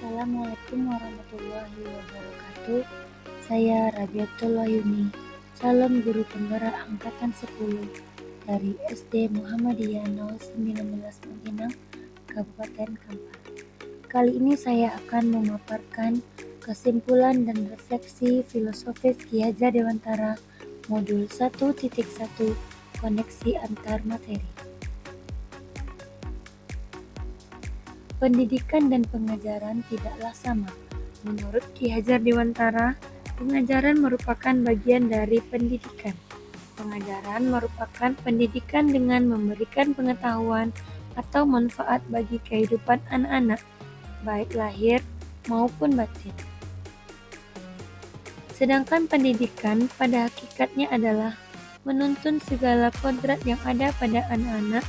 Assalamualaikum warahmatullahi wabarakatuh. Saya Rabiatul Wahyuni, calon guru penggerak angkatan 10 dari SD Muhammadiyah 019 Pinang, Kabupaten Kampar. Kali ini saya akan memaparkan kesimpulan dan refleksi filosofis Ki Hajar Dewantara modul 1.1 koneksi antar materi. Pendidikan dan pengajaran tidaklah sama. Menurut Ki Hajar Dewantara, pengajaran merupakan bagian dari pendidikan. Pengajaran merupakan pendidikan dengan memberikan pengetahuan atau manfaat bagi kehidupan anak-anak, baik lahir maupun batin. Sedangkan pendidikan pada hakikatnya adalah menuntun segala kodrat yang ada pada anak-anak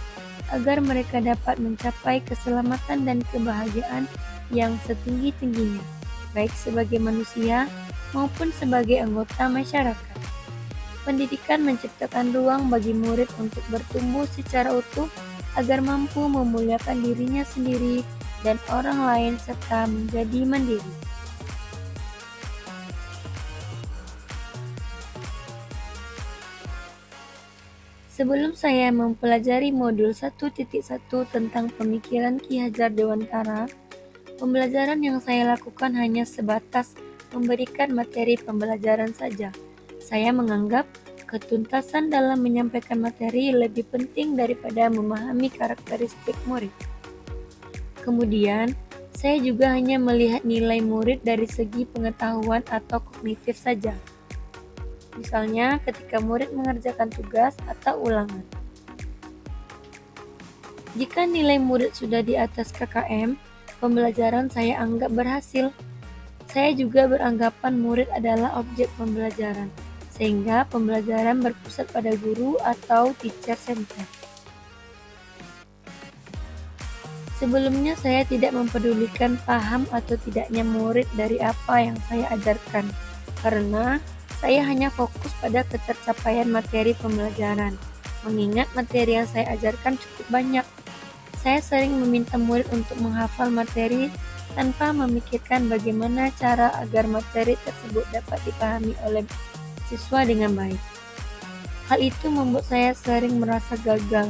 agar mereka dapat mencapai keselamatan dan kebahagiaan yang setinggi-tingginya, baik sebagai manusia maupun sebagai anggota masyarakat. Pendidikan menciptakan ruang bagi murid untuk bertumbuh secara utuh agar mampu memuliakan dirinya sendiri dan orang lain serta menjadi mandiri. Sebelum saya mempelajari modul 1.1 tentang pemikiran Ki Hajar Dewantara, pembelajaran yang saya lakukan hanya sebatas memberikan materi pembelajaran saja. Saya menganggap ketuntasan dalam menyampaikan materi lebih penting daripada memahami karakteristik murid. Kemudian, saya juga hanya melihat nilai murid dari segi pengetahuan atau kognitif saja. Misalnya ketika murid mengerjakan tugas atau ulangan. Jika nilai murid sudah di atas KKM, pembelajaran saya anggap berhasil. Saya juga beranggapan murid adalah objek pembelajaran, sehingga pembelajaran berpusat pada guru atau teacher center. Sebelumnya saya tidak mempedulikan paham atau tidaknya murid dari apa yang saya ajarkan, karena saya hanya fokus pada ketercapaian materi pembelajaran. Mengingat materi yang saya ajarkan cukup banyak, saya sering meminta murid untuk menghafal materi tanpa memikirkan bagaimana cara agar materi tersebut dapat dipahami oleh siswa dengan baik. Hal itu membuat saya sering merasa gagal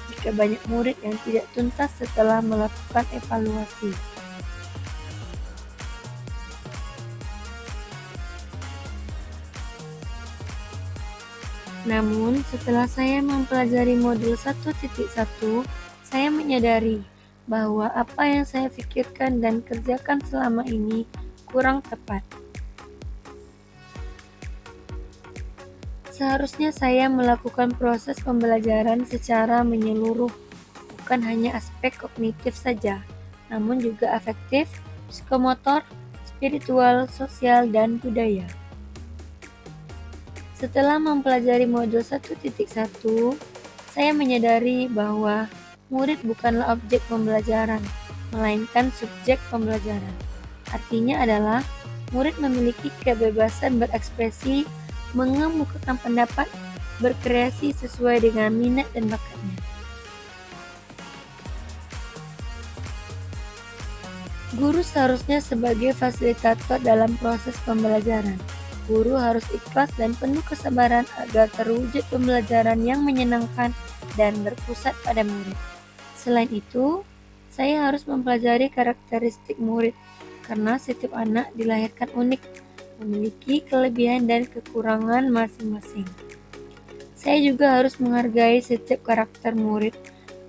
jika banyak murid yang tidak tuntas setelah melakukan evaluasi. Namun, setelah saya mempelajari modul 1.1, saya menyadari bahwa apa yang saya pikirkan dan kerjakan selama ini kurang tepat. Seharusnya saya melakukan proses pembelajaran secara menyeluruh, bukan hanya aspek kognitif saja, namun juga afektif, psikomotor, spiritual, sosial, dan budaya. Setelah mempelajari modul 1.1, saya menyadari bahwa murid bukanlah objek pembelajaran, melainkan subjek pembelajaran. Artinya adalah murid memiliki kebebasan berekspresi, mengemukakan pendapat, berkreasi sesuai dengan minat dan bakatnya. Guru seharusnya sebagai fasilitator dalam proses pembelajaran. Guru harus ikhlas dan penuh kesabaran agar terwujud pembelajaran yang menyenangkan dan berpusat pada murid. Selain itu, saya harus mempelajari karakteristik murid, karena setiap anak dilahirkan unik, memiliki kelebihan dan kekurangan masing-masing. Saya juga harus menghargai setiap karakter murid,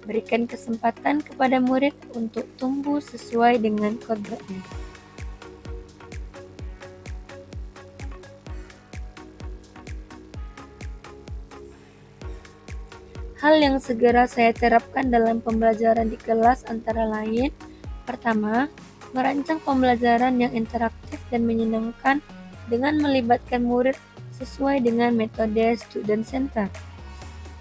berikan kesempatan kepada murid untuk tumbuh sesuai dengan kodratnya. Hal yang segera saya terapkan dalam pembelajaran di kelas antara lain, pertama, merancang pembelajaran yang interaktif dan menyenangkan dengan melibatkan murid sesuai dengan metode student center.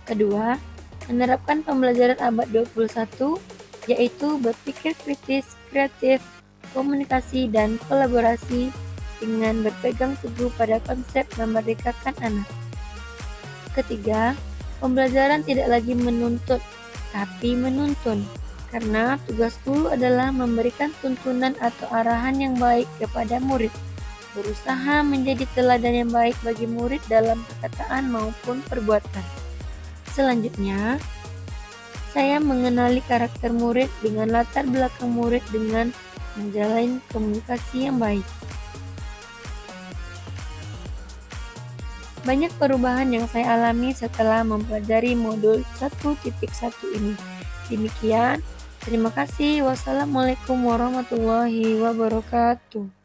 Kedua, menerapkan pembelajaran abad 21, yaitu berpikir kritis, kreatif, komunikasi, dan kolaborasi dengan berpegang teguh pada konsep memerdekakan anak. Ketiga, pembelajaran tidak lagi menuntut, tapi menuntun. karena tugas guru adalah memberikan tuntunan atau arahan yang baik kepada murid, berusaha menjadi teladan yang baik bagi murid dalam perkataan maupun perbuatan. Selanjutnya, saya mengenali karakter murid dengan latar belakang murid dengan menjalin komunikasi yang baik. Banyak perubahan yang saya alami setelah mempelajari modul 1.1 ini. Demikian, terima kasih. Wassalamualaikum warahmatullahi wabarakatuh.